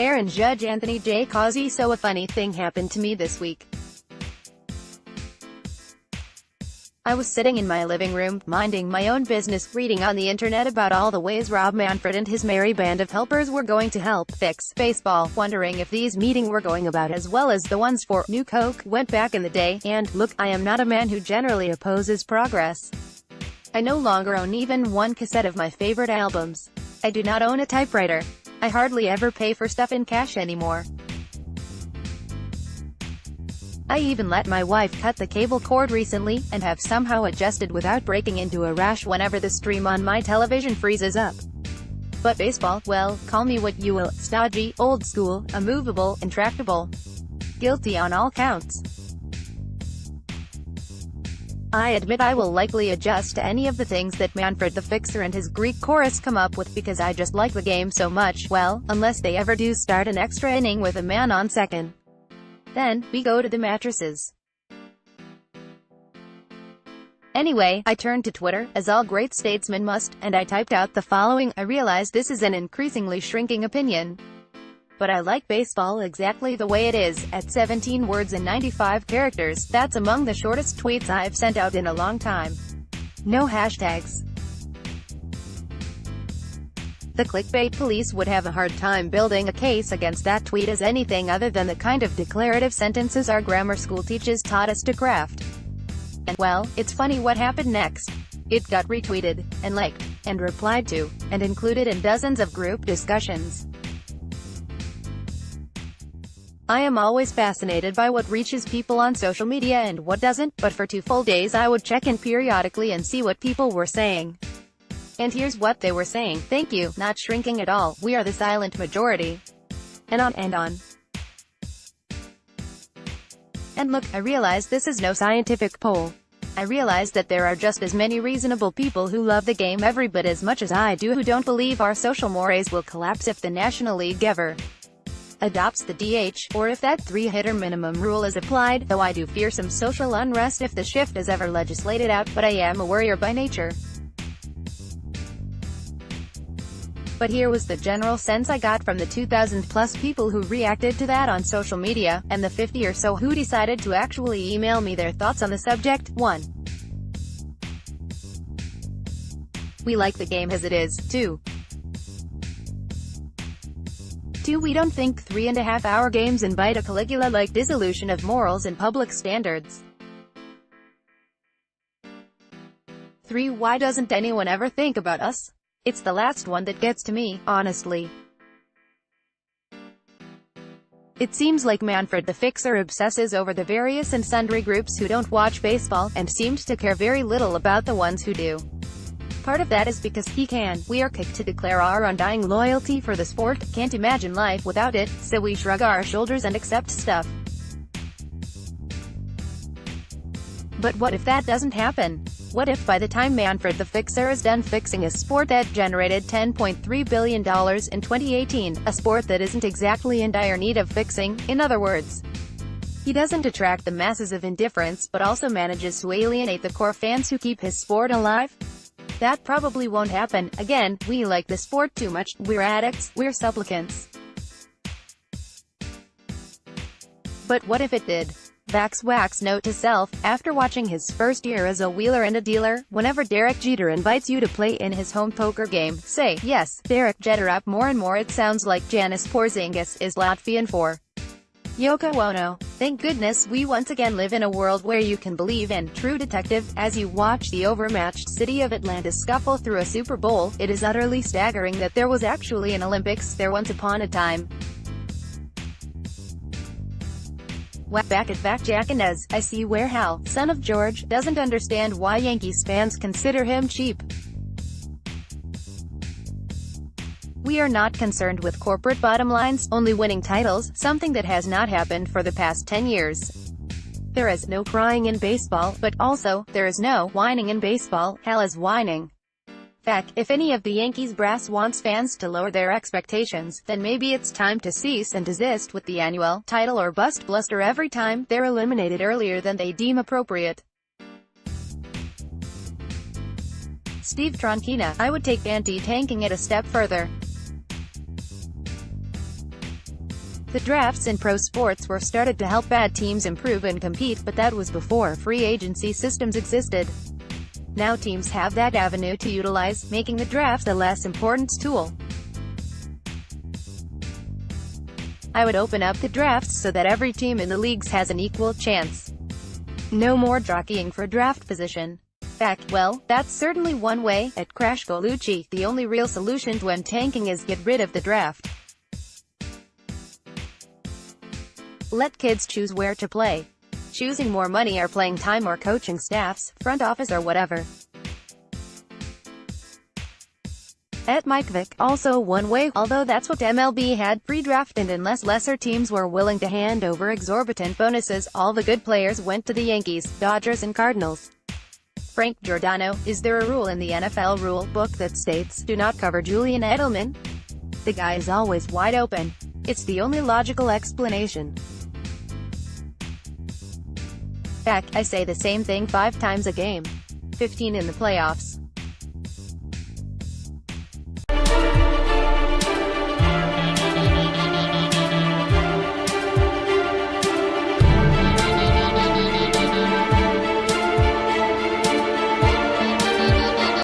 Aaron Judge Anthony J. Causi So a funny thing happened to me this week. I was sitting in my living room, minding my own business, reading on the internet about all the ways Rob Manfred and his merry band of helpers were going to help fix baseball, wondering if these meetings were going about as well as the ones for New Coke went back in the day. And, look, I am not a man who generally opposes progress. I no longer own even one cassette of my favorite albums. I do not own a typewriter. I hardly ever pay for stuff in cash anymore. I even let my wife cut the cable cord recently, and have somehow adjusted without breaking into a rash whenever the stream on my television freezes up. But baseball, well, call me what you will, stodgy, old school, immovable, intractable. Guilty on all counts. I admit I will likely adjust to any of the things that Manfred the Fixer and his Greek chorus come up with because I just like the game so much, well, unless they ever do start an extra inning with a man on second. Then, we go to the mattresses. Anyway, I turned to Twitter, as all great statesmen must, and I typed out the following. I realize this is an increasingly shrinking opinion, but I like baseball exactly the way it is, at 17 words and 95 characters. That's among the shortest tweets I've sent out in a long time. No hashtags. The clickbait police would have a hard time building a case against that tweet as anything other than the kind of declarative sentences our grammar school teachers taught us to craft. And, well, it's funny what happened next. It got retweeted, and liked, and replied to, and included in dozens of group discussions. I am always fascinated by what reaches people on social media and what doesn't, but for 2 full days I would check in periodically and see what people were saying. And here's what they were saying: thank you, not shrinking at all, we are the silent majority. And on and on. And look, I realize this is no scientific poll. I realize that there are just as many reasonable people who love the game every bit as much as I do who don't believe our social mores will collapse if the National League ever adopts the DH, or if that 3-hitter minimum rule is applied, though I do fear some social unrest if the shift is ever legislated out, but I am a worrier by nature. But here was the general sense I got from the 2,000-plus people who reacted to that on social media, and the 50 or so who decided to actually email me their thoughts on the subject. 1. We like the game as it is. 2. We don't think 3.5-hour games invite a Caligula-like dissolution of morals and public standards. 3. Why doesn't anyone ever think about us? It's the last one that gets to me, honestly. It seems like Manfred the Fixer obsesses over the various and sundry groups who don't watch baseball, and seems to care very little about the ones who do. Part of that is because he can. We are kicked to declare our undying loyalty for the sport, can't imagine life without it, so we shrug our shoulders and accept stuff. But what if that doesn't happen? What if by the time Manfred the Fixer is done fixing a sport that generated $10.3 billion in 2018, a sport that isn't exactly in dire need of fixing, in other words, he doesn't attract the masses of indifference, but also manages to alienate the core fans who keep his sport alive? That probably won't happen. Again, we like the sport too much, we're addicts, we're supplicants. But what if it did? Wax note to self, after watching his first year as a wheeler and a dealer, whenever Derek Jeter invites you to play in his home poker game, say, yes, Derek Jeter up. More and more it sounds like Janis Porzingis is Latvian for Yoko Ono. Thank goodness we once again live in a world where you can believe in True Detective. As you watch the overmatched city of Atlanta scuffle through a Super Bowl, it is utterly staggering that there was actually an Olympics there once upon a time. Back at Jack Inez, I see where Hal, son of George, doesn't understand why Yankees fans consider him cheap. We are not concerned with corporate bottom lines, only winning titles, something that has not happened for the past 10 years. There is no crying in baseball, but also, there is no whining in baseball. Hal is whining. Fact, if any of the Yankees brass wants fans to lower their expectations, then maybe it's time to cease and desist with the annual title or bust bluster every time they're eliminated earlier than they deem appropriate. Steve Tronchina, I would take anti-tanking it a step further. The drafts in pro sports were started to help bad teams improve and compete, but that was before free agency systems existed. Now teams have that avenue to utilize, making the draft a less important tool. I would open up the drafts so that every team in the leagues has an equal chance. No more jockeying for draft position. Well, that's certainly one way. At Crash Colucci, the only real solution when tanking is get rid of the draft. Let kids choose where to play. Choosing more money or playing time or coaching staffs, front office or whatever. At Mike Vick, also one way, although that's what MLB had pre-draft, and unless lesser teams were willing to hand over exorbitant bonuses, all the good players went to the Yankees, Dodgers and Cardinals. Frank Giordano, is there a rule in the NFL rule book that states, do not cover Julian Edelman? The guy is always wide open. It's the only logical explanation. I say the same thing 5 times a game. 15 in the playoffs.